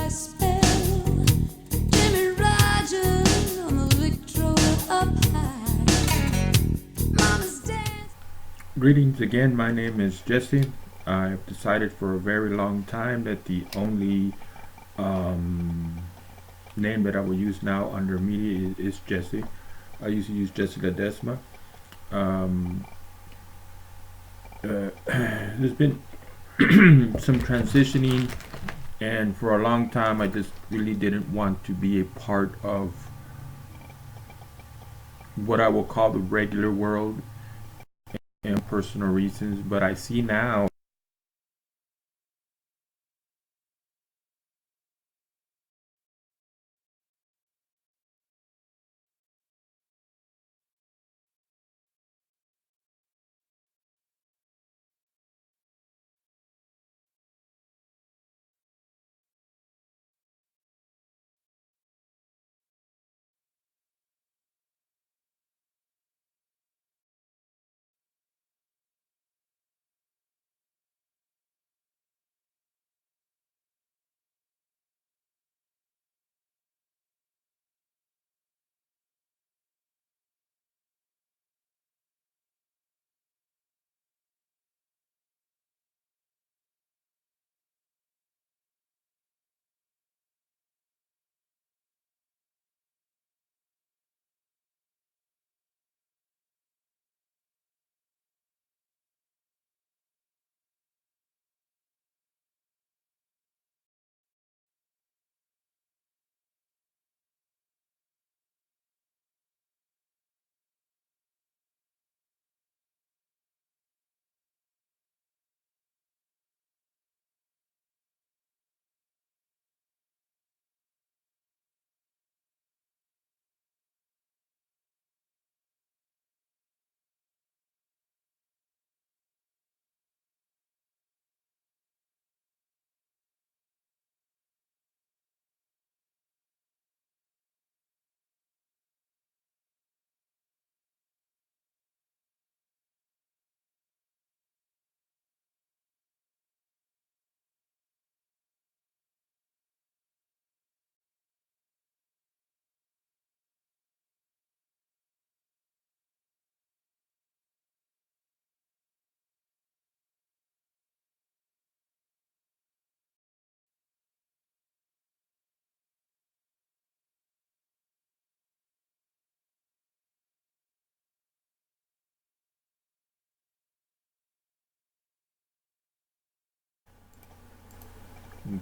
by spell. Jimmy Rogers on the Victrola up high. Mama's dance. Greetings again. My name is Jesse. I've decided for a very long time that the only name that I will use now under media is Jesse. I used to use Jesse Ledesma. Um, there's been some transitioning, and for a long time, I just really didn't want to be a part of what I will call the regular world and personal reasons. But I see now.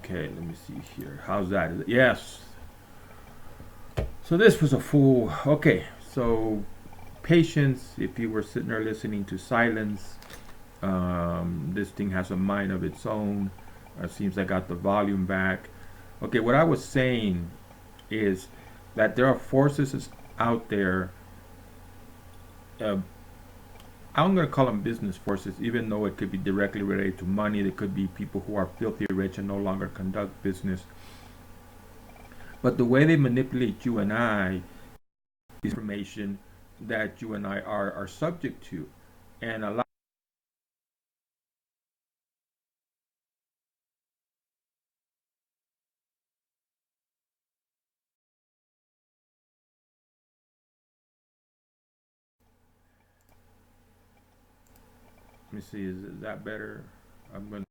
Okay, let me see here. How's that? Yes. So this was a full. Okay, so patience. If you were sitting there listening to silence, this thing has a mind of its own. It seems I got the volume back. Okay, what I was saying is that there are forces out there. Uh, I'm going to call them business forces, even though it could be directly related to money. There could be people who are filthy rich and no longer conduct business. But the way they manipulate you and I is information that you and I are subject to. And a lot. Let me see, is that better? I'm going to.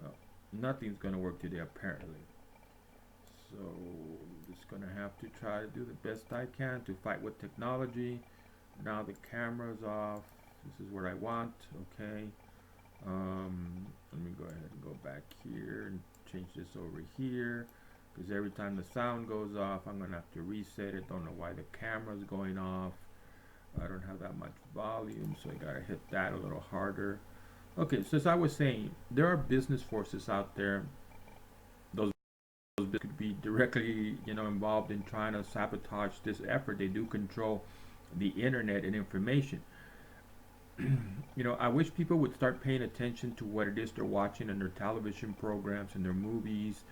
Well, nothing's going to work today, apparently. So I'm just going to have to try to do the best I can to fight with technology. Now the camera's off. This is what I want. Okay. Let me go ahead and go back here and change this over here, because every time the sound goes off, I'm going to have to reset it. Don't know why the camera's going off. I don't have that much volume, so I got to hit that a little harder. Okay, so as I was saying, there are business forces out there. Those could be directly, involved in trying to sabotage this effort. They do control the internet and information. I wish people would start paying attention to what it is they're watching in their television programs and their movies,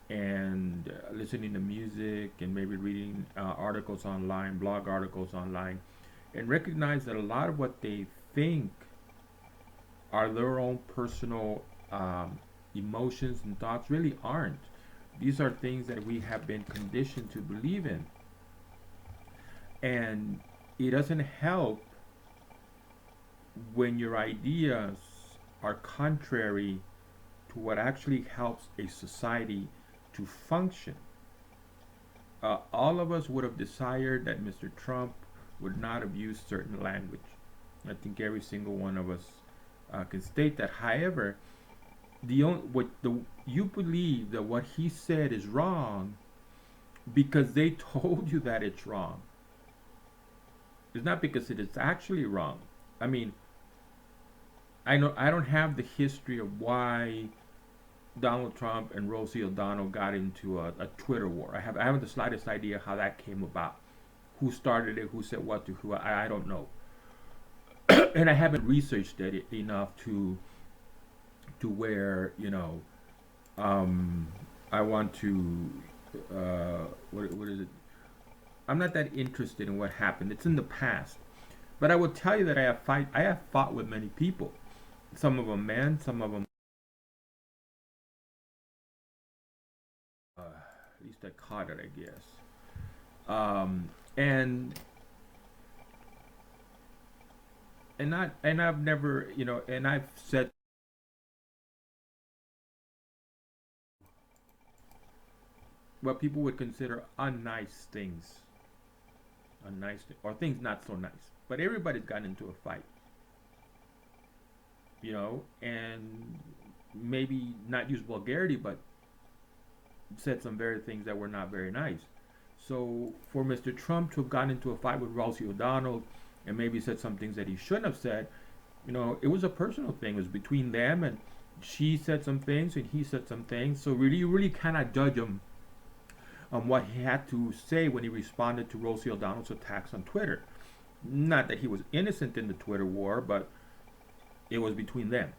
and listening to music, and maybe reading articles online, blog articles online, and recognize that a lot of what they think are their own personal emotions and thoughts. Really aren't. These are things that we have been conditioned to believe in. And it doesn't help when your ideas are contrary to what actually helps a society to function. All of us would have desired that Mr. Trump would not have used certain language. I think every single one of us can state that. However, the only, what the you believe that what he said is wrong because they told you that it's wrong. It's not because it is actually wrong. I mean, I don't have the history of why Donald Trump and Rosie O'Donnell got into a Twitter war. I haven't the slightest idea how that came about. Who started it? Who said what to who? I don't know, and I haven't researched it enough to where um, I want to what is it? I'm not that interested in what happened. It's in the past, but I will tell you that I have fought with many people. Some of them men, some of them at least I caught it, I guess. And I've never, and I've said what people would consider unnice things, or things not so nice. But everybody's gotten into a fight, and maybe not use vulgarity, but said some very things that were not very nice. So for Mr. Trump to have gotten into a fight with Rosie O'Donnell and maybe said some things that he shouldn't have said, it was a personal thing. It was between them, and she said some things and he said some things. So really, you really cannot judge him on what he had to say when he responded to Rosie O'Donnell's attacks on Twitter. Not that he was innocent in the Twitter war, but it was between them.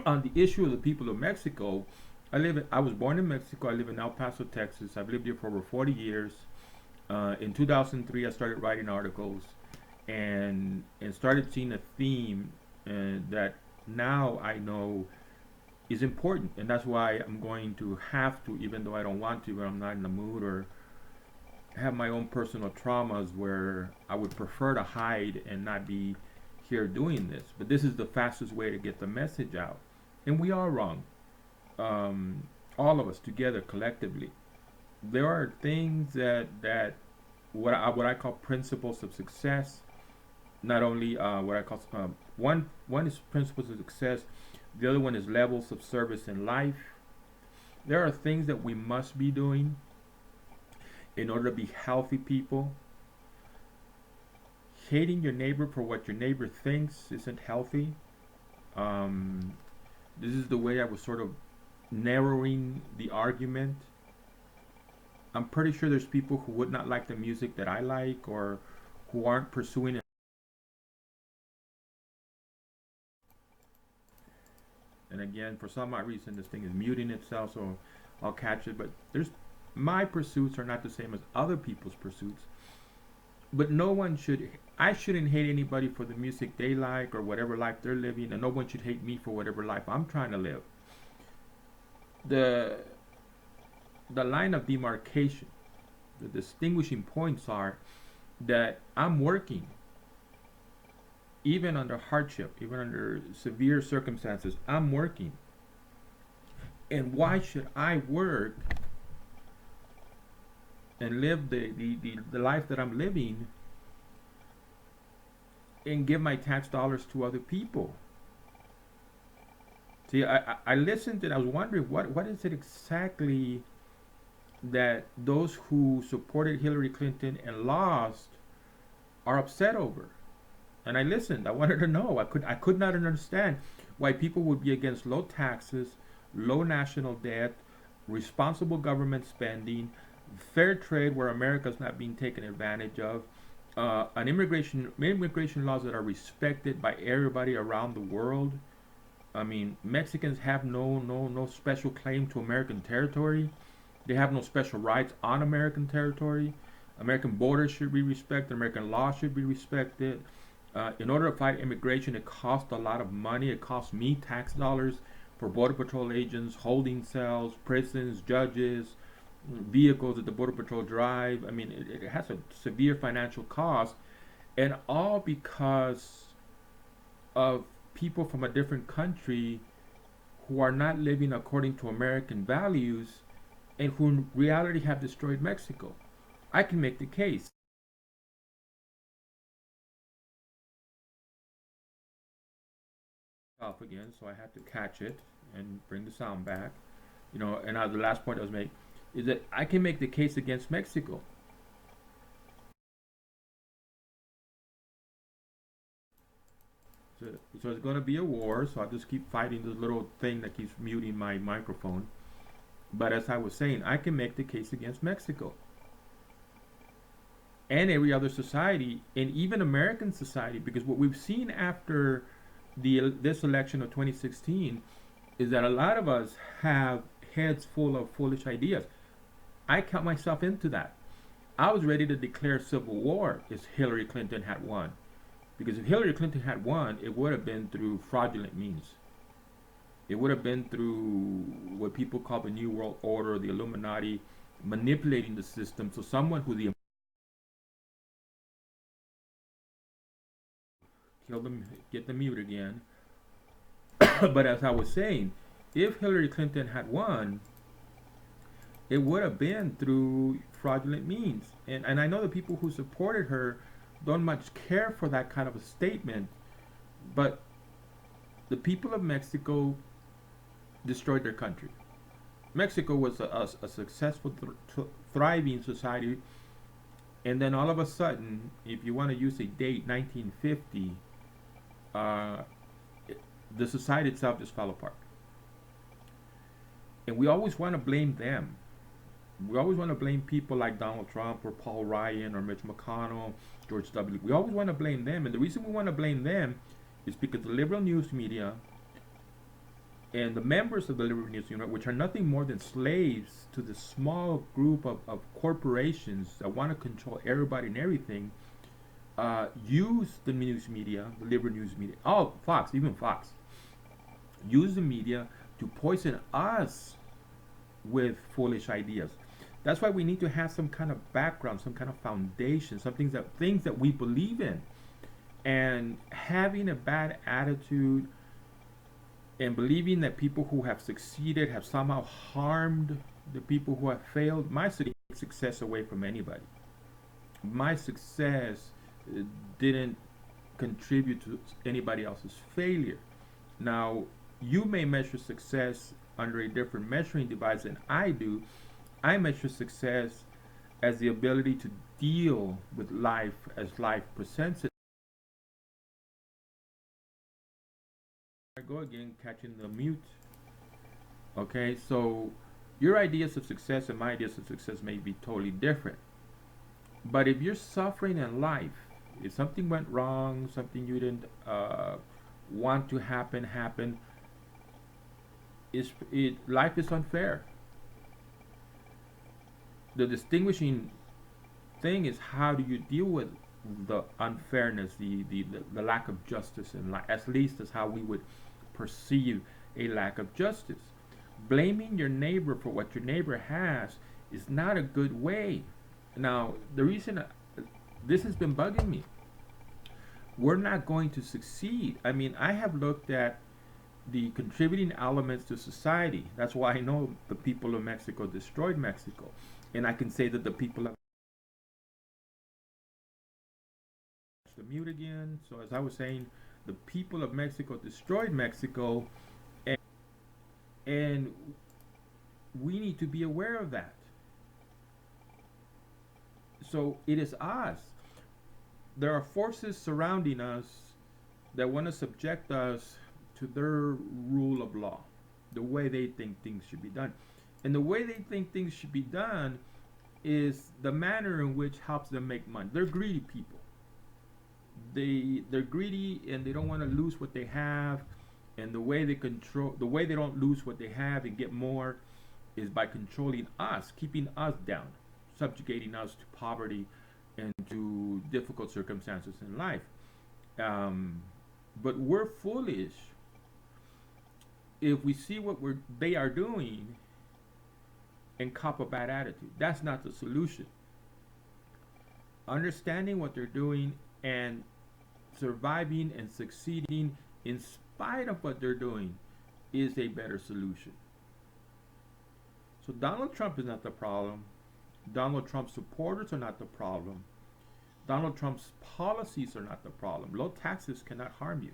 On the issue of the people of Mexico, I was born in Mexico. I live in El Paso, Texas. I've lived here for over 40 years. In 2003, I started writing articles and started seeing a theme that now I know is important, and that's why I'm going to have to, even though I don't want to, but I'm not in the mood, or have my own personal traumas where I would prefer to hide and not be here doing this. But this is the fastest way to get the message out, and we are wrong. All of us together collectively. There are things that what I call principles of success. Not only what I call one is principles of success, the other one is levels of service in life. There are things that we must be doing in order to be healthy people. Hating your neighbor for what your neighbor thinks isn't healthy. This is the way I was sort of narrowing the argument. I'm pretty sure there's people who would not like the music that I like, or who aren't pursuing it. And again, for some odd reason, this thing is muting itself, so I'll catch it. But my pursuits are not the same as other people's pursuits. But I shouldn't hate anybody for the music they like or whatever life they're living, and no one should hate me for whatever life I'm trying to live. The line of demarcation, the distinguishing points are that I'm working even under hardship, even under severe circumstances. I'm working. And why should I work and live the life that I'm living and give my tax dollars to other people? See, I listened and I was wondering what is it exactly that those who supported Hillary Clinton and lost are upset over. And I listened. I wanted to know. I could not understand why people would be against low taxes, low national debt, responsible government spending, fair trade where America's not being taken advantage of, an immigration laws that are respected by everybody around the world. I mean, Mexicans have no special claim to American territory. They have no special rights on American territory. American borders should be respected. American law should be respected. In order to fight immigration, it costs a lot of money. It costs me tax dollars for Border Patrol agents, holding cells, prisons, judges, vehicles that the Border Patrol drive. I mean, it has a severe financial cost, and all because of people from a different country who are not living according to American values and who in reality have destroyed Mexico. I can make the case. Off again, so I had to catch it and bring the sound back. And the last point I was making is that I can make the case against Mexico. So, so it's going to be a war, so I'll just keep fighting this little thing that keeps muting my microphone. But as I was saying, I can make the case against Mexico and every other society, and even American society, because what we've seen after this election of 2016 is that a lot of us have heads full of foolish ideas. I count myself into that. I was ready to declare civil war if Hillary Clinton had won. Because if Hillary Clinton had won, it would have been through fraudulent means. It would have been through what people call the New World Order, the Illuminati, manipulating the system. So someone who the kill them, get the mute again. But as I was saying, if Hillary Clinton had won, it would have been through fraudulent means. And I know the people who supported her don't much care for that kind of a statement, but the people of Mexico destroyed their country. Mexico was a successful, thriving society, and then all of a sudden, if you want to use a date, 1950, the society itself just fell apart. And we always want to blame them. We always want to blame people like Donald Trump or Paul Ryan or Mitch McConnell, George W. We always want to blame them. And the reason we want to blame them is because the liberal news media and the members of the liberal news media, which are nothing more than slaves to the small group of corporations that want to control everybody and everything, use the news media, the liberal news media, Fox, even Fox, use the media to poison us with foolish ideas. That's why we need to have some kind of background, some kind of foundation, some things that we believe in. And having a bad attitude and believing that people who have succeeded have somehow harmed the people who have failed, my success away from anybody. My success didn't contribute to anybody else's failure. Now, you may measure success under a different measuring device than I do. I measure success as the ability to deal with life as life presents it. I go again, catching the mute. Okay, so your ideas of success and my ideas of success may be totally different. But if you're suffering in life, if something went wrong, something you didn't want to happen, life is unfair. The distinguishing thing is how do you deal with the unfairness, the lack of justice in life. At least that's how we would perceive a lack of justice. Blaming your neighbor for what your neighbor has is not a good way. Now, the reason this has been bugging me, we're not going to succeed. I mean, I have looked at the contributing elements to society. That's why I know the people of Mexico destroyed Mexico. And I can say that the people of the mute again. So as I was saying, the people of Mexico destroyed Mexico, and we need to be aware of that. So it is us. There are forces surrounding us that want to subject us to their rule of law, the way they think things should be done. And the way they think things should be done is the manner in which helps them make money. They're greedy people. They're greedy and they don't want to lose what they have. And the way they don't lose what they have and get more is by controlling us, keeping us down, subjugating us to poverty and to difficult circumstances in life. Um, but we're foolish if we see what they are doing and cop a bad attitude. That's not the solution. Understanding what they're doing and surviving and succeeding in spite of what they're doing is a better solution. So Donald Trump is not the problem. Donald Trump's supporters are not the problem. Donald Trump's policies are not the problem. Low taxes cannot harm you.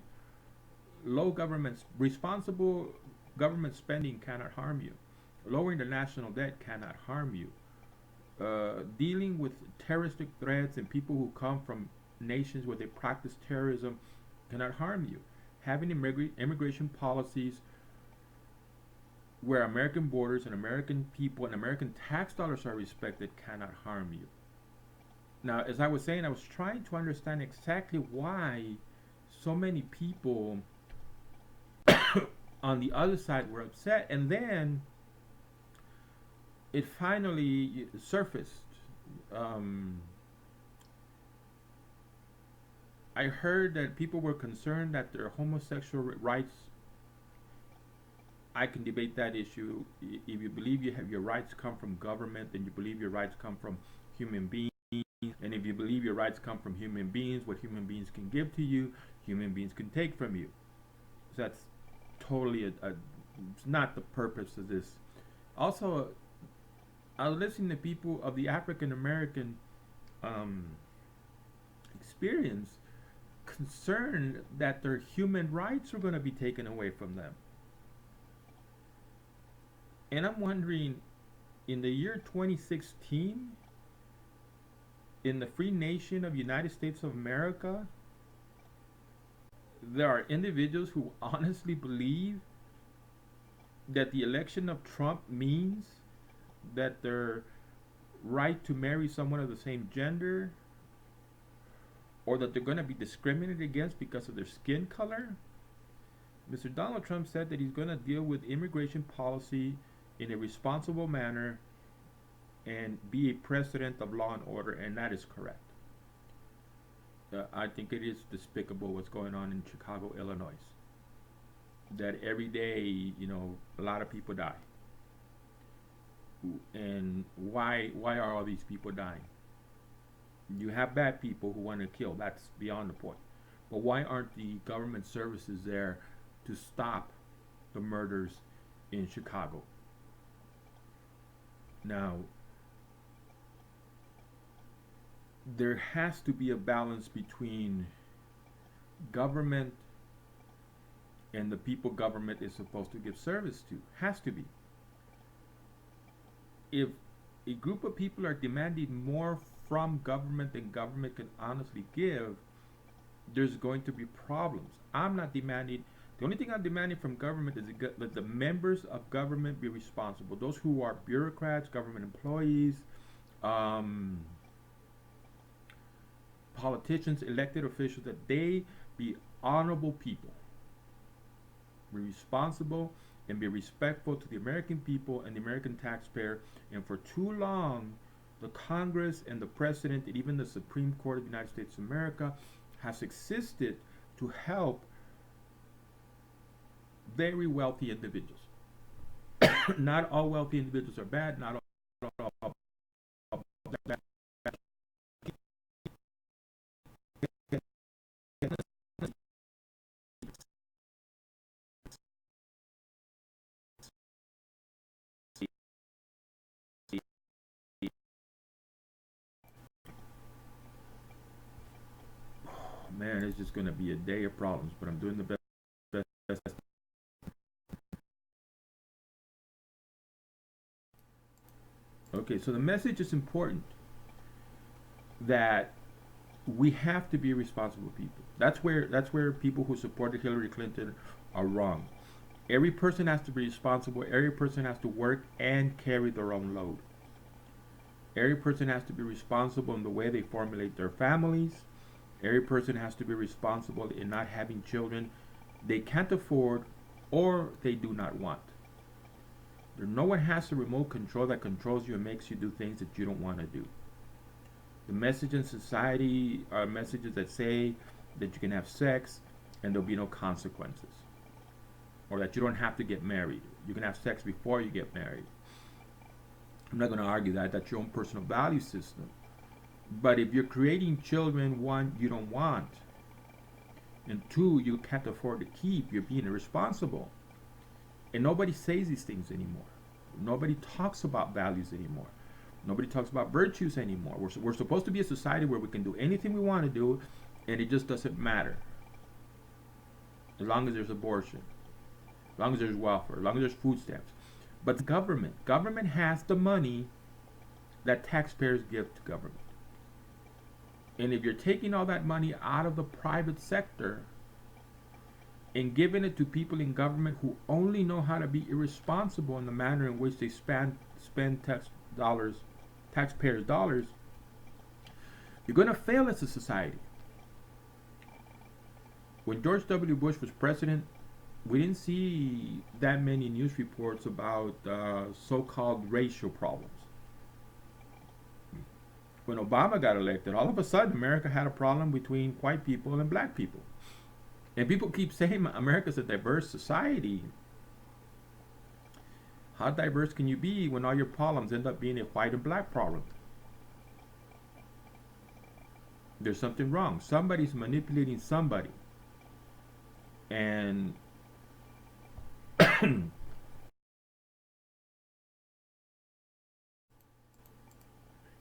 Low government, responsible government spending cannot harm you. Lowering the national debt cannot harm you. Dealing with terroristic threats and people who come from nations where they practice terrorism cannot harm you. Having immigration policies where American borders and American people and American tax dollars are respected cannot harm you. Now, as I was saying, I was trying to understand exactly why so many people on the other side were upset, and then it finally surfaced. Um, I heard that people were concerned that their homosexual rights. I can debate that issue. If you believe you have your rights come from government, then you believe your rights come from human beings. And if you believe your rights come from human beings, what human beings can give to you, human beings can take from you. So that's totally it's not the purpose of this. Also, I was listening to people of the African American um, experience concerned that their human rights are going to be taken away from them. And I'm wondering, in the year 2016, in the free nation of United States of America, there are individuals who honestly believe that the election of Trump means that their right to marry someone of the same gender, or that they're going to be discriminated against because of their skin color. Mr. Donald Trump said that he's going to deal with immigration policy in a responsible manner and be a president of law and order, and that is correct. I think it is despicable what's going on in Chicago, Illinois. That every day, a lot of people die. And why are all these people dying? You have bad people who want to kill. That's beyond the point. But why aren't the government services there to stop the murders in Chicago? Now, there has to be a balance between government and the people government is supposed to give service to. Has to be. If a group of people are demanding more from government than government can honestly give, there's going to be problems. I'm not demanding, the only thing I'm demanding from government is that the members of government be responsible. Those who are bureaucrats, government employees, politicians, elected officials, that they be honorable people, be responsible, and be respectful to the American people and the American taxpayer. And for too long, the Congress and the President and even the Supreme Court of the United States of America has existed to help very wealthy individuals. Not all wealthy individuals are bad. Not all bad. Man, it's just going to be a day of problems, but I'm doing the best. Okay, so the message is important that we have to be responsible people. That's where people who supported Hillary Clinton are wrong. Every person has to be responsible. Every person has to work and carry their own load. Every person has to be responsible in the way they formulate their families. Every person has to be responsible in not having children they can't afford or they do not want. No one has a remote control that controls you and makes you do things that you don't want to do. The message in society are messages that say that you can have sex and there'll be no consequences, or that you don't have to get married. You can have sex before you get married. I'm not going to argue that. That's your own personal value system. But if you're creating children, one, you don't want, and two, you can't afford to keep, you're being irresponsible. And nobody says these things anymore. Nobody talks about values anymore. Nobody talks about virtues anymore. We're supposed to be a society where we can do anything we want to do, and it just doesn't matter. As long as there's abortion, as long as there's welfare, as long as there's food stamps. But the government has the money that taxpayers give to government. And if you're taking all that money out of the private sector and giving it to people in government who only know how to be irresponsible in the manner in which they spend taxpayers' dollars, you're going to fail as a society. When George W. Bush was president, we didn't see that many news reports about so-called racial problems. When Obama got elected, all of a sudden America had a problem between white people and black people. And people keep saying America's a diverse society. How diverse can you be when all your problems end up being a white and black problem? There's something wrong. Somebody's manipulating somebody. And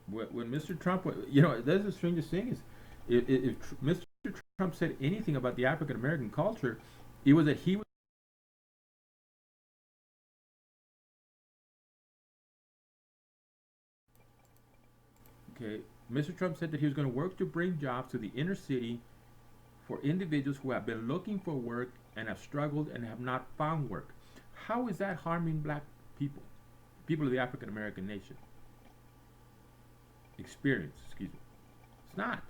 when Mr. Trump, that's the strangest thing is, if Mr. Trump said anything about the African American culture, it was that he was. Okay, Mr. Trump said that he was going to work to bring jobs to the inner city for individuals who have been looking for work and have struggled and have not found work. How is that harming black people of the African American nation? Experience, excuse me. It's not.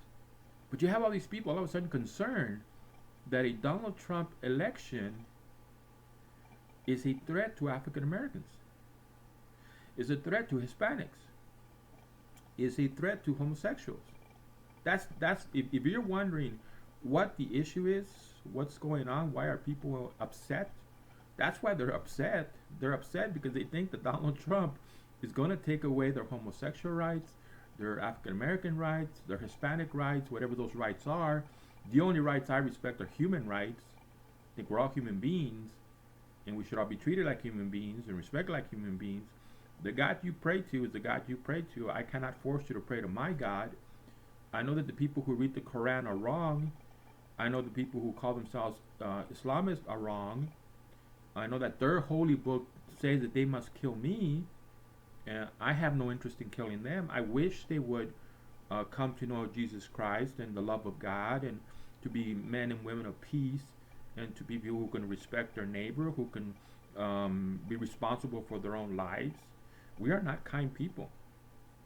But you have all these people all of a sudden concerned that a Donald Trump election is a threat to African Americans, is a threat to Hispanics, is a threat to homosexuals. That's if you're wondering what the issue is, what's going on, why are people upset? That's why they're upset. They're upset because they think that Donald Trump is going to take away their homosexual rights, their African American rights, their Hispanic rights, whatever those rights are. The only rights I respect are human rights. I think we're all human beings, and we should all be treated like human beings and respected like human beings. The God you pray to is the God you pray to. I cannot force you to pray to my God. I know that the people who read the Quran are wrong. I know the people who call themselves Islamists are wrong. I know that their holy book says that they must kill me. And I have no interest in killing them. I wish they would come to know Jesus Christ and the love of God, and to be men and women of peace, and to be people who can respect their neighbor, who can be responsible for their own lives. We are not kind people.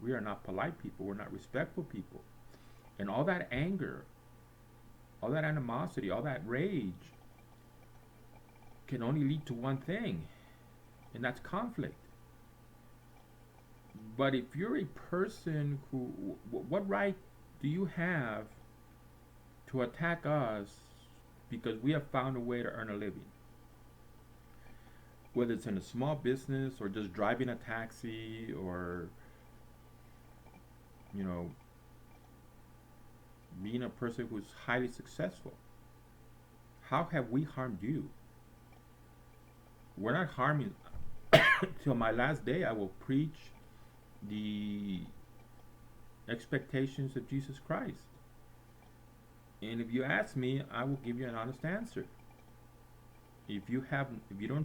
We are not polite people. We're not respectful people. And all that anger, all that animosity, all that rage can only lead to one thing, and that's conflict. But if you're a person who, what right do you have to attack us because we have found a way to earn a living? Whether it's in a small business or just driving a taxi, or, being a person who's highly successful. How have we harmed you? We're not harming. Till my last day, I will preach the expectations of Jesus Christ. And if you ask me, I will give you an honest answer. If you don't,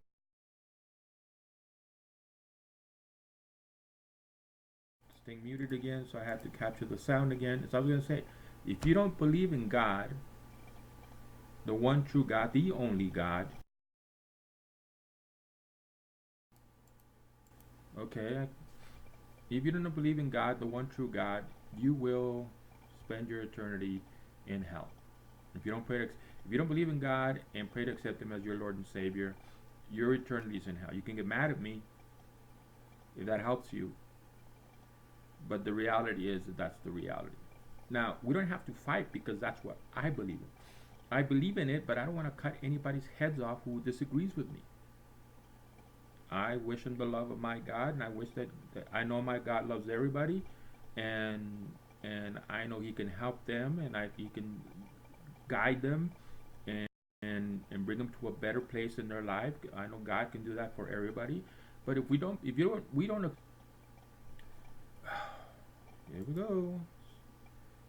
staying muted again, so I have to capture the sound again. So I was going to say, if you don't believe in God, the one true God, the only God, okay, if you don't believe in God, the one true God, you will spend your eternity in hell. If you don't believe in God and pray to accept Him as your Lord and Savior, your eternity is in hell. You can get mad at me if that helps you, but the reality is that that's the reality. Now, we don't have to fight because that's what I believe in. I believe in it, but I don't want to cut anybody's heads off who disagrees with me. I wish in the love of my God, and I wish that I know my God loves everybody, and I know He can help them, and He can guide them, and and bring them to a better place in their life. I know God can do that for everybody, but if you don't, we don't. Here we go.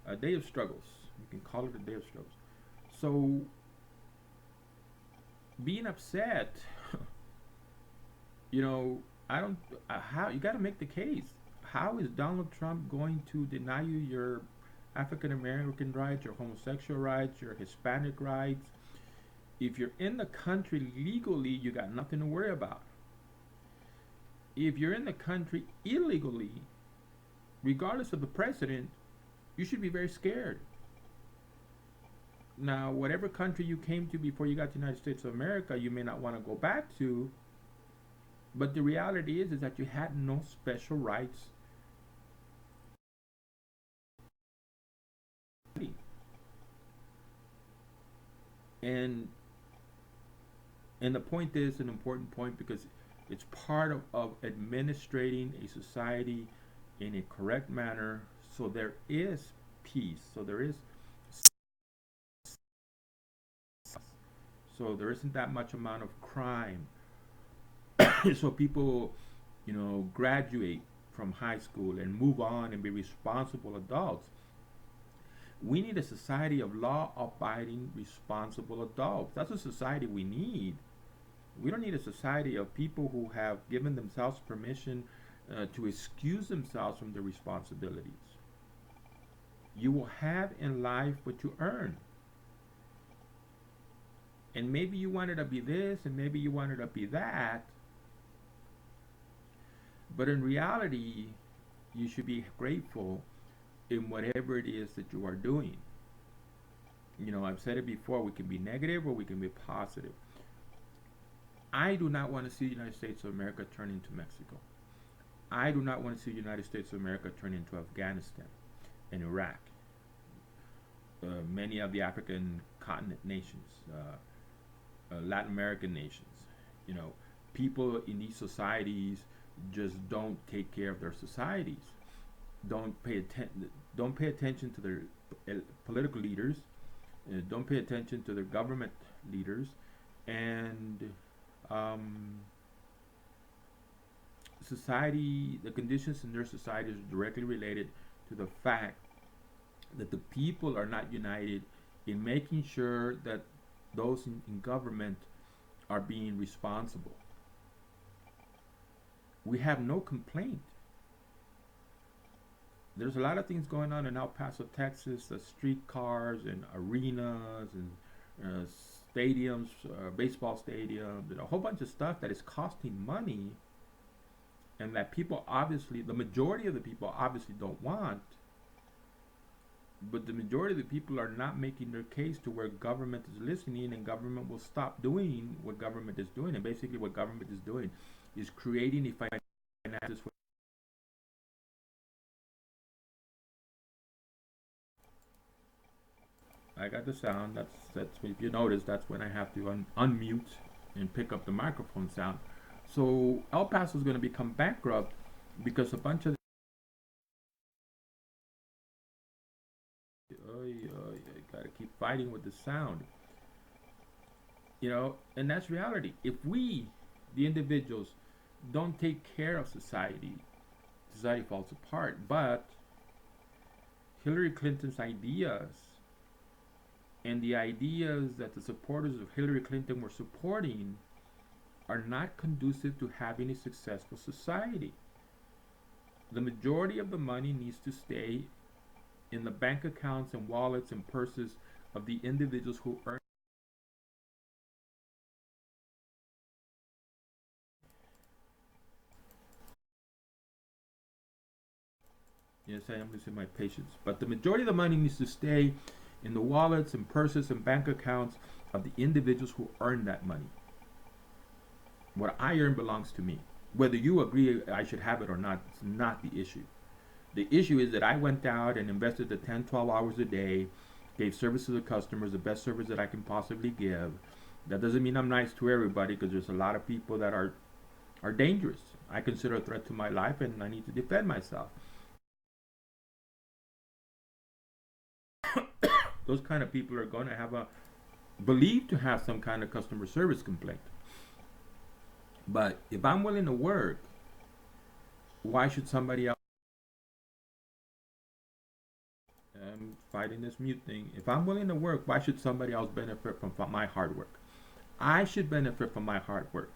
A day of struggles. You can call it a day of struggles. So being upset, you know, I don't. How you got to make the case? How is Donald Trump going to deny you your African American rights, your homosexual rights, your Hispanic rights? If you're in the country legally, you got nothing to worry about. If you're in the country illegally, regardless of the president, you should be very scared. Now, whatever country you came to before you got to the United States of America, you may not want to go back to, but the reality is that you had no special rights. And and the point is an important point because it's part of administrating a society in a correct manner so there is peace, so there isn't that much amount of crime. So people, graduate from high school and move on and be responsible adults. We need a society of law abiding, responsible adults. That's a society we need. We don't need a society of people who have given themselves permission to excuse themselves from their responsibilities. You will have in life what you earn. And maybe you wanted to be this, and maybe you wanted to be that. But in reality, you should be grateful in whatever it is that you are doing. I've said it before, we can be negative or we can be positive. I do not want to see the United States of America turn into Mexico. I do not want to see the United States of America turn into Afghanistan and Iraq. Many of the African continent nations, Latin American nations, people in these societies just don't take care of their societies. Don't pay attention to their political leaders. Don't pay attention to their government leaders, and the conditions in their societies are directly related to the fact that the people are not united in making sure that those in government are being responsible. We have no complaint. There's a lot of things going on in El Paso, Texas, streetcars and arenas and stadiums, baseball stadiums, and a whole bunch of stuff that is costing money and that people obviously, the majority of the people obviously don't want, but the majority of the people are not making their case to where government is listening and government will stop doing what government is doing. And basically what government is doing is creating a financial. I got the sound. That's if you notice, that's when I have to unmute and pick up the microphone sound. So El Paso is going to become bankrupt because a bunch of gotta keep fighting with the sound. And that's reality. If we, the individuals, don't take care of society, society falls apart. But Hillary Clinton's ideas and the ideas that the supporters of Hillary Clinton were supporting are not conducive to having a successful society. The majority of the money needs to stay in the bank accounts and wallets and purses of the individuals who earn. Yes, I am losing my patience. But the majority of the money needs to stay in the wallets and purses and bank accounts of the individuals who earn that money. What I earn belongs to me. Whether you agree I should have it or not, it's not the issue. The issue is that I went out and invested the 10, 12 hours a day gave service to the customers, the best service that I can possibly give. That doesn't mean I'm nice to everybody, because there's a lot of people that are dangerous. I consider a threat to my life, and I need to defend myself. Those kind of people are going to have a believed to have some kind of customer service complaint. But if I'm willing to work, why should somebody else? I'm fighting this mute thing. If I'm willing to work, why should somebody else benefit from my hard work? I should benefit from my hard work.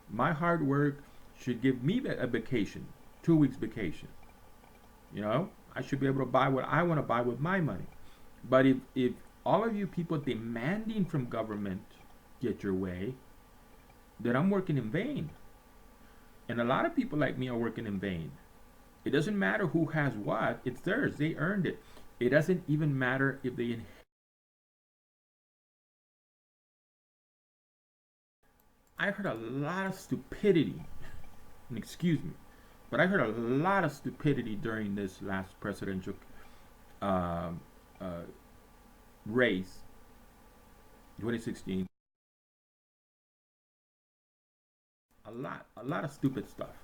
My hard work should give me a vacation, 2 weeks vacation. You know, I should be able to buy what I want to buy with my money. But if all of you people demanding from government get your way, then I'm working in vain. And a lot of people like me are working in vain. It doesn't matter who has what, it's theirs. They earned it. It doesn't even matter if they. I heard a lot of stupidity, and excuse me, but I heard a lot of stupidity during this last presidential uh, uh, race, 2016. A lot of stupid stuff.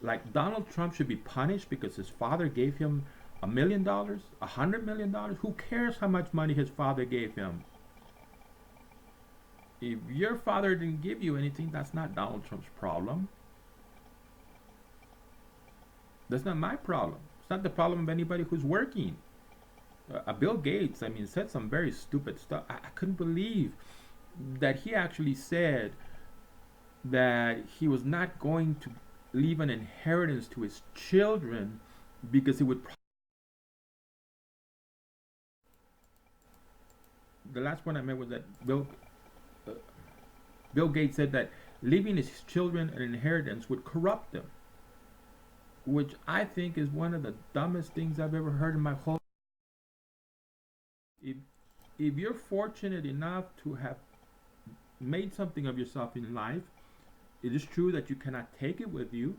Like Donald Trump should be punished because his father gave him $1 million, $100 million. Who cares how much money his father gave him? If your father didn't give you anything, that's not Donald Trump's problem. That's not my problem. It's not the problem of anybody who's working. Bill Gates, I mean, said some very stupid stuff. I couldn't believe that he actually said that he was not going to leave an inheritance to his children because it would. The last one I met was that uh, Bill Gates said that leaving his children an inheritance would corrupt them, which I think is one of the dumbest things I've ever heard in my whole. If if you're fortunate enough to have made something of yourself in life, it is true that you cannot take it with you.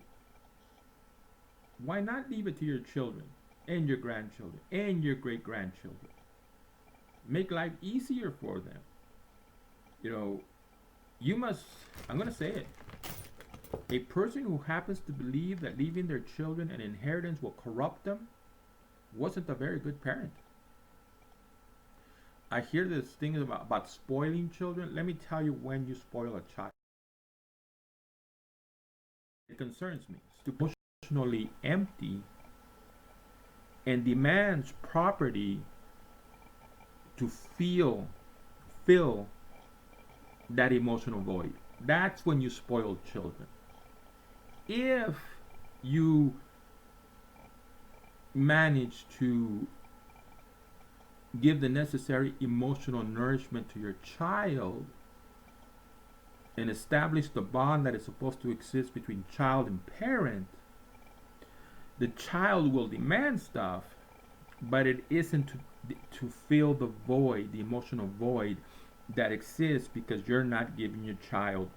Why not leave it to your children and your grandchildren and your great grandchildren? Make life easier for them. You know, you must, I'm going to say it. A person who happens to believe that leaving their children an inheritance will corrupt them wasn't a very good parent. I hear this thing about spoiling children. Let me tell you when you spoil a child. It concerns me. It's emotionally empty and demands property to fill that emotional void. That's when you spoil children. If you manage to give the necessary emotional nourishment to your child and establish the bond that is supposed to exist between child and parent, the child will demand stuff, but it isn't to fill the void, the emotional void that exists because you're not giving your child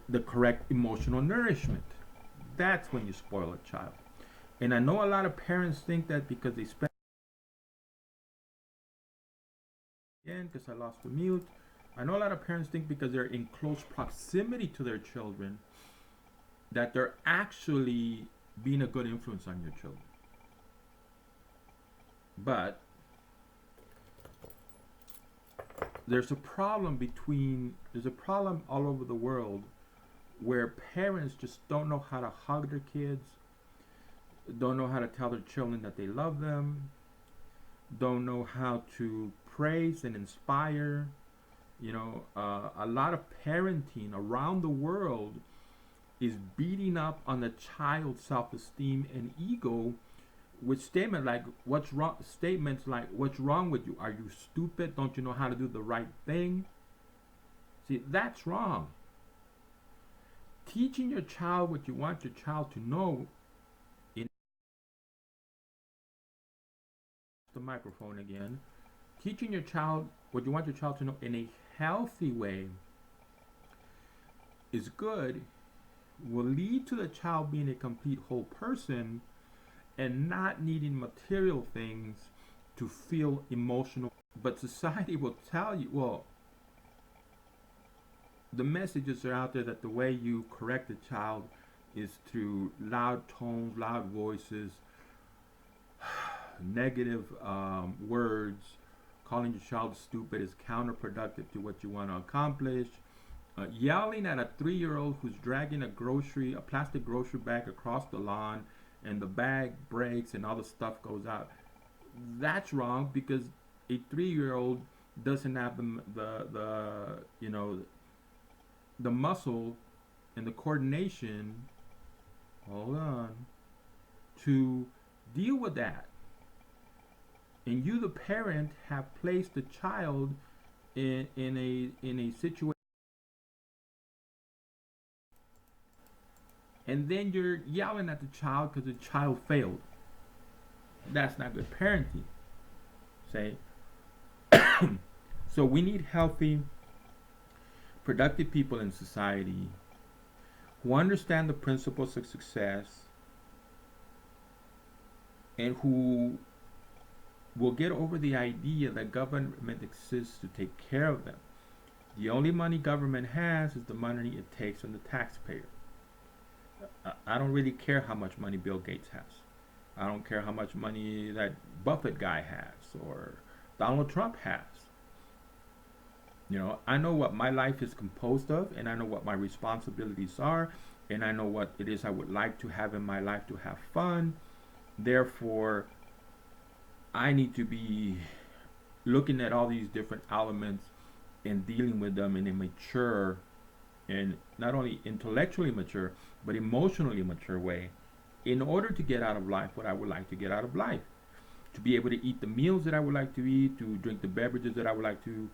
the correct emotional nourishment. That's when you spoil a child. And I know a lot of parents think that because they spend, again, because I lost the mute. I know a lot of parents think because they're in close proximity to their children that they're actually being a good influence on your children. But there's a problem all over the world where parents just don't know how to hug their kids, don't know how to tell their children that they love them, don't know how to praise and inspire. You know, a lot of parenting around the world is beating up on the child's self-esteem and ego with statements like what's wrong with you? Are you stupid? Don't you know how to do the right thing? See, that's wrong. Teaching your child what you want your child to know in the microphone again. Teaching your child what you want your child to know in a healthy way is good, will lead to the child being a complete whole person and not needing material things to feel emotional. But society will tell you, well, the messages are out there that the way you correct a child is through loud tones, loud voices, negative words. Calling your child stupid is counterproductive to what you want to accomplish. Yelling at a 3-year-old who's dragging a plastic grocery bag across the lawn, and the bag breaks and all the stuff goes out. That's wrong because a 3-year-old doesn't have the muscle and the coordination. Hold on, to deal with that. And you, the parent, have placed the child in a situation, and then you're yelling at the child because the child failed. That's not good parenting. Say, so we need healthy, productive people in society who understand the principles of success and who will get over the idea that government exists to take care of them. The only money government has is the money it takes from the taxpayer. I don't really care how much money Bill Gates has. I don't care how much money that Buffett guy has or Donald Trump has. I know what my life is composed of, and I know what my responsibilities are, and I know what it is I would like to have in my life to have fun. Therefore, I need to be looking at all these different elements and dealing with them in a mature and not only intellectually mature, but emotionally mature way in order to get out of life what I would like to get out of life. To be able to eat the meals that I would like to eat, to drink the beverages that I would like to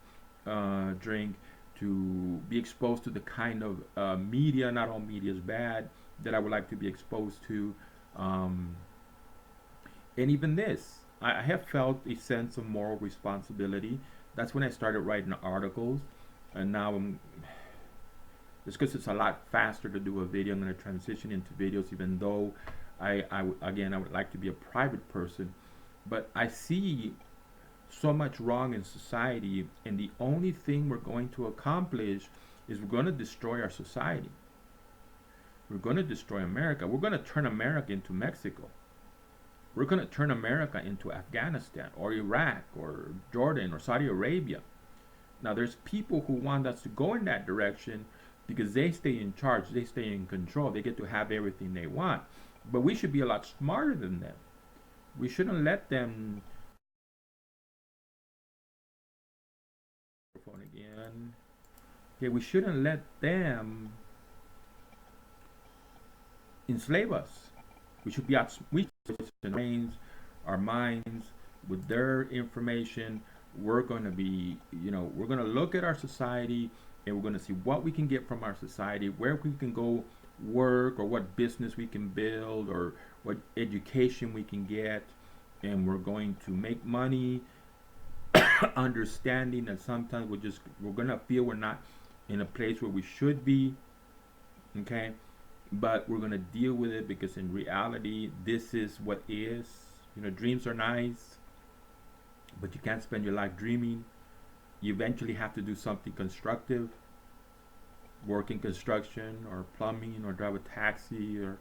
drink, to be exposed to the kind of media, not all media is bad, that I would like to be exposed to. And even this, I have felt a sense of moral responsibility. That's when I started writing articles, and now it's because it's a lot faster to do a video. I'm going to transition into videos, even though I would like to be a private person, but I see so much wrong in society, and the only thing we're going to accomplish is we're going to destroy our society. We're going to destroy America. We're going to turn America into Mexico. We're going to turn America into Afghanistan or Iraq or Jordan or Saudi Arabia. Now, there's people who want us to go in that direction because they stay in charge, they stay in control, they get to have everything they want. But we should be a lot smarter than them. We shouldn't let them. Again. Okay, we shouldn't let them enslave us. We should be brains, our minds with their information. We're going to be, we're going to look at our society and we're going to see what we can get from our society, where we can go work, or what business we can build, or what education we can get, and we're going to make money, understanding that sometimes we're going to feel we're not in a place where we should be, okay, but we're going to deal with it because in reality this is what is. Dreams are nice, but you can't spend your life dreaming. You eventually have to do something constructive, work in construction or plumbing, or drive a taxi, or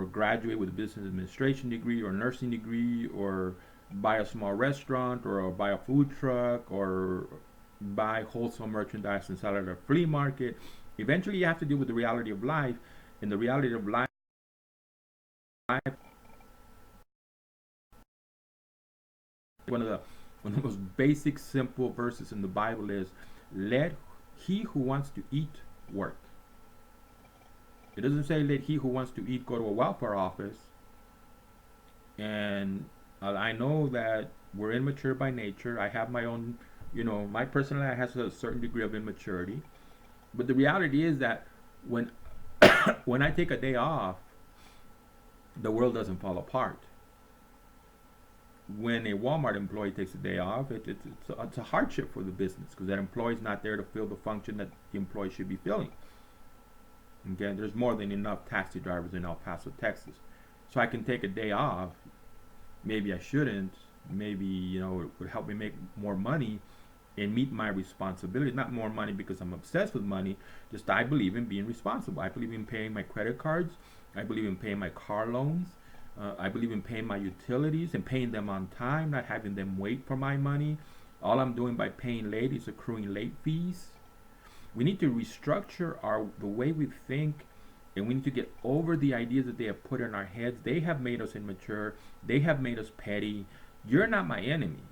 graduate with a business administration degree or nursing degree, or buy a small restaurant, or buy a food truck, or buy wholesale merchandise and sell it at a flea market. Eventually you have to deal with the reality of life, and the reality of life, one of the most basic, simple verses in the Bible is, let he who wants to eat work. It doesn't say let he who wants to eat go to a welfare office. And I know that we're immature by nature. I have my own, my personal life has a certain degree of immaturity. But the reality is that when when I take a day off, the world doesn't fall apart. When a Walmart employee takes a day off, it's a hardship for the business because that employee is not there to fill the function that the employee should be filling. Okay, there's more than enough taxi drivers in El Paso, Texas. So I can take a day off. Maybe I shouldn't, maybe, it would help me make more money and meet my responsibility. Not more money because I'm obsessed with money, just I believe in being responsible. I believe in paying my credit cards. I believe in paying my car loans. I believe in paying my utilities and paying them on time, not having them wait for my money. All I'm doing by paying late is accruing late fees. We need to restructure the way we think, and we need to get over the ideas that they have put in our heads. They have made us immature. They have made us petty. You're not my enemy.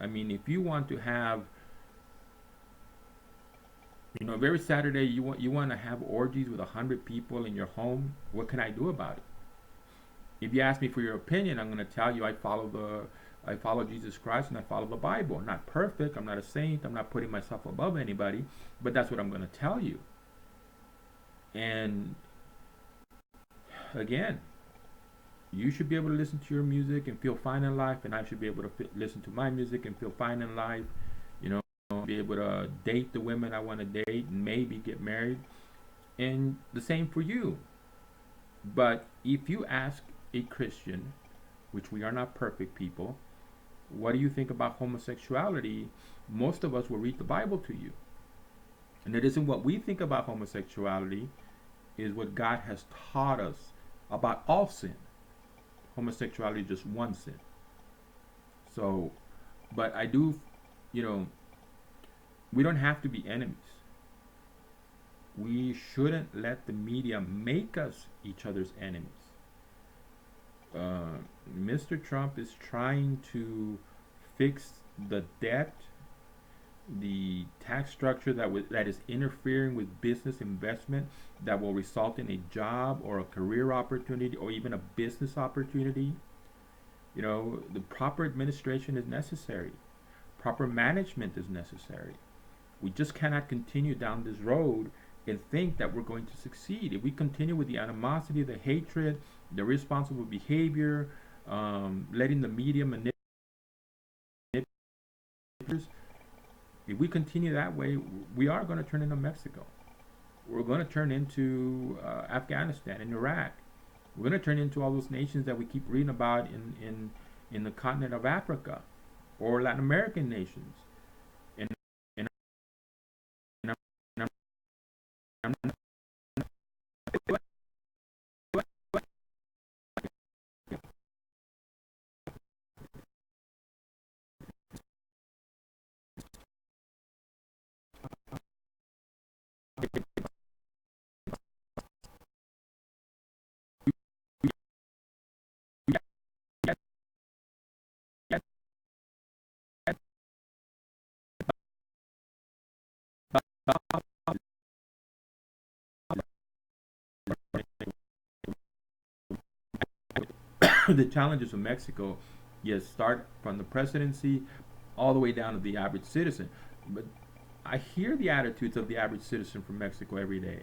I mean, if you want to have, every Saturday you want to have orgies with 100 people in your home, what can I do about it? If you ask me for your opinion, I'm going to tell you I follow Jesus Christ and I follow the Bible. I'm not perfect. I'm not a saint. I'm not putting myself above anybody, but that's what I'm going to tell you. And again, you should be able to listen to your music and feel fine in life, and I should be able to listen to my music and feel fine in life. You know, be able to date the women I want to date and maybe get married, and the same for you. But if you ask a Christian, which we are not perfect people, what do you think about homosexuality? Most of us will read the Bible to you. And it isn't what we think about homosexuality, is what God has taught us about all sin. Homosexuality is just one sin. So, but I do, you know, we don't have to be enemies. We shouldn't let the media make us each other's enemies. Mr. Trump is trying to fix the debt, the tax structure that is interfering with business investment, that will result in a job or a career opportunity or even a business opportunity. The proper administration is necessary. Proper management is necessary. We just cannot continue down this road and think that we're going to succeed. If we continue with the animosity, the hatred, the irresponsible behavior, letting the media manipulate, if we continue that way, we are going to turn into Mexico. We're going to turn into Afghanistan and Iraq. We're going to turn into all those nations that we keep reading about in the continent of Africa, or Latin American nations. And, and, and the challenges of Mexico, yes, start from the presidency all the way down to the average citizen. But I hear the attitudes of the average citizen from Mexico every day.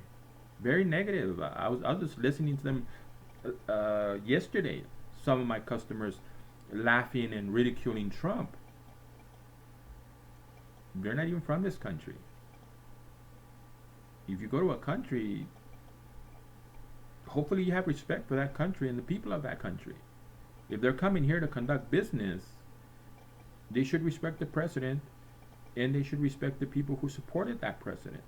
Very negative. I was just listening to them yesterday. Some of my customers laughing and ridiculing Trump. They're not even from this country. If you go to a country, hopefully you have respect for that country and the people of that country. If they're coming here to conduct business, they should respect the president, and they should respect the people who supported that president.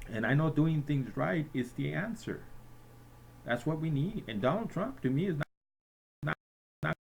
And I know doing things right is the answer. That's what we need. And Donald Trump, to me, is not, not, not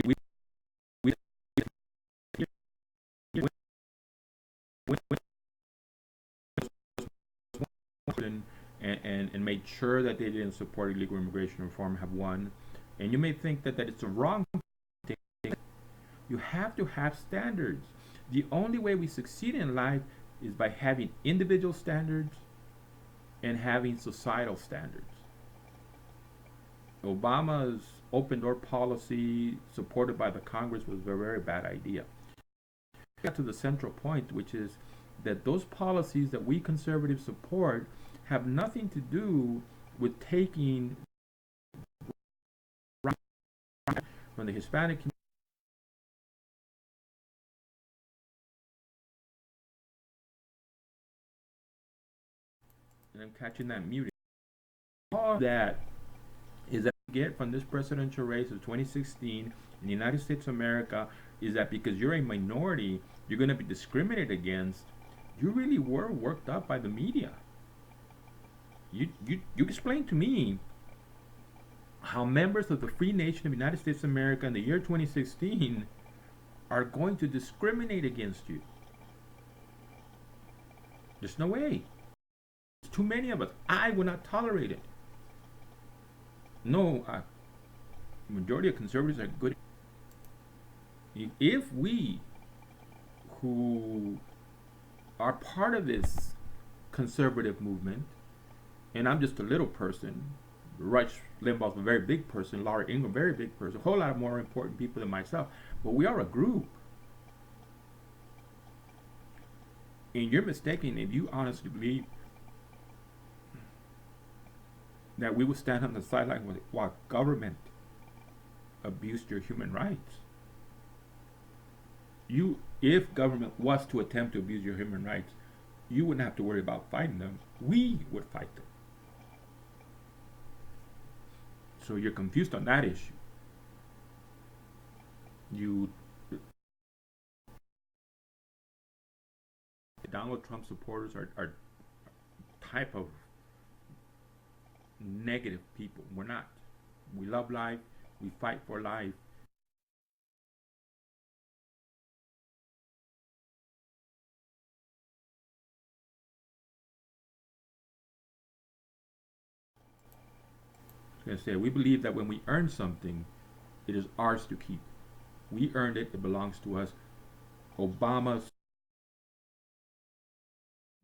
we, we, and made sure that they didn't support illegal immigration reform have won. And you may think that it's a wrong thing. You have to have standards. The only way we succeed in life is by having individual standards and having societal standards. Obama's open door policy, supported by the Congress, was a very bad idea. Got to the central point, which is that those policies that we conservatives support have nothing to do with taking from the Hispanic community and I'm catching that muted. All that is that we get from this presidential race of 2016 in the United States of America is that because you're a minority, you're going to be discriminated against. You really were worked up by the media. You explain to me how members of the free nation of the United States of America in the year 2016 are going to discriminate against you. There's no way. There's too many of us. I will not tolerate it. No, the majority of conservatives are good. If we, who are part of this conservative movement, and I'm just a little person, Rush Limbaugh's a very big person, Laura Ingraham, very big person, a whole lot of more important people than myself, but we are a group. And you're mistaken if you honestly believe that we would stand on the sideline while government abused your human rights. If government was to attempt to abuse your human rights, you wouldn't have to worry about fighting them. We would fight them. So you're confused on that issue. Donald Trump supporters are type of negative people. We're not. We love life. We fight for life. I was gonna say, we believe that when we earn something, it is ours to keep. We earned it. It belongs to us. Obama's,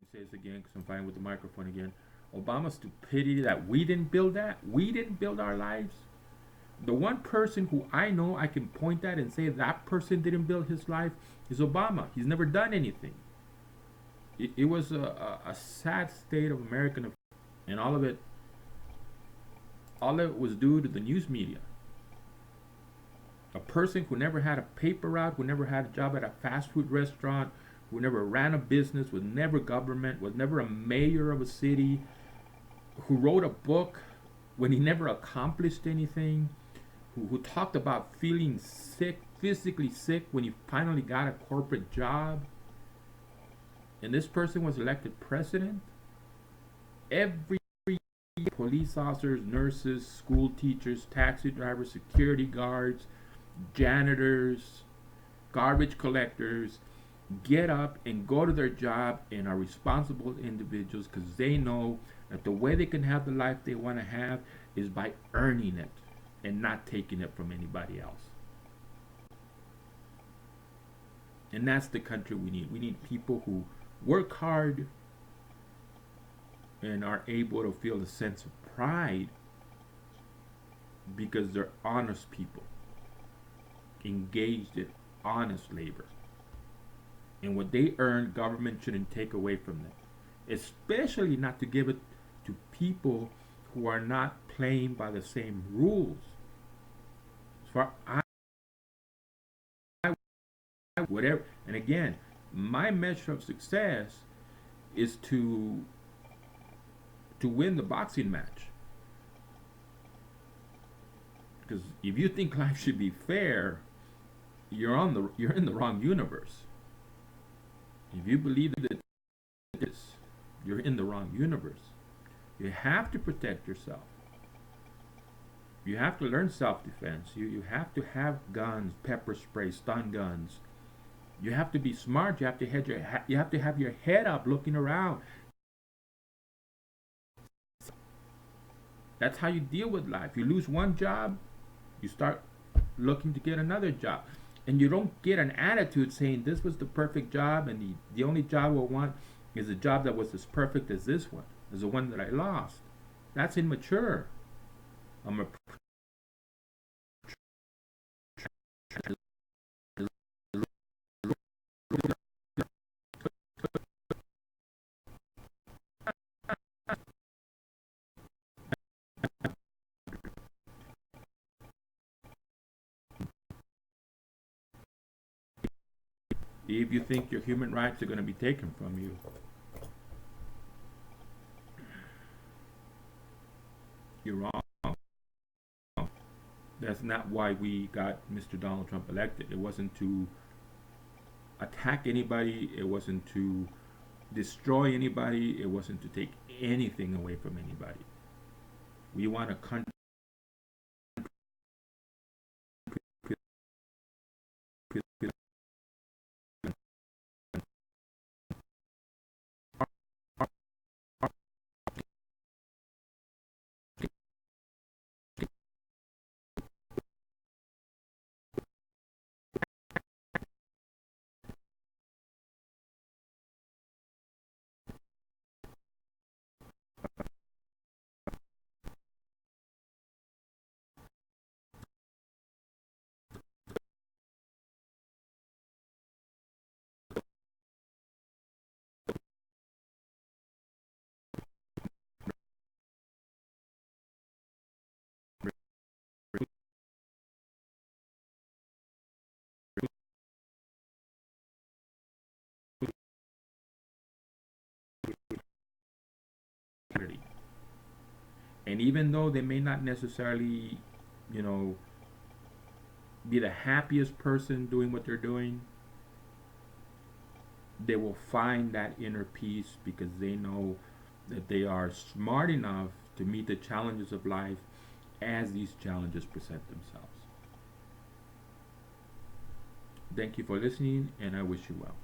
let me say this again because I'm fighting with the microphone again. Obama's stupidity that we didn't build that. We didn't build our lives. The one person who I know I can point at and say that person didn't build his life is Obama. He's never done anything. It was a sad state of American affairs, and all of it was due to the news media. A person who never had a paper route, who never had a job at a fast food restaurant, who never ran a business, was never government, was never a mayor of a city, who wrote a book when he never accomplished anything, who talked about feeling sick, physically sick, when he finally got a corporate job. And this person was elected president. Every police officers, nurses, school teachers, taxi drivers, security guards, janitors, garbage collectors get up and go to their job and are responsible individuals because they know that the way they can have the life they want to have is by earning it and not taking it from anybody else. And that's the country we need. We need people who work hard and are able to feel a sense of pride because they're honest people, engaged in honest labor. And what they earn, government shouldn't take away from them. Especially not to give it to people who are not playing by the same rules. As far as whatever, and again, my measure of success is to win the boxing match. Because if you think life should be fair, you're in the wrong universe. If you believe that it is, you're in the wrong universe. You have to protect yourself. You have to learn self-defense. You have to have guns, pepper spray, stun guns. You have to be smart. You have to have your head up, looking around. That's how you deal with life. You lose one job, you start looking to get another job. And you don't get an attitude saying this was the perfect job and the only job I want is a job that was as perfect as this one, as the one that I lost. That's immature. I'm a If you think your human rights are going to be taken from you, you're wrong. That's not why we got Mr. Donald Trump elected. It wasn't to attack anybody, it wasn't to destroy anybody, it wasn't to take anything away from anybody. We want a country and even though they may not necessarily, you know, be the happiest person doing what they're doing, they will find that inner peace because they know that they are smart enough to meet the challenges of life as these challenges present themselves. Thank you for listening, and I wish you well.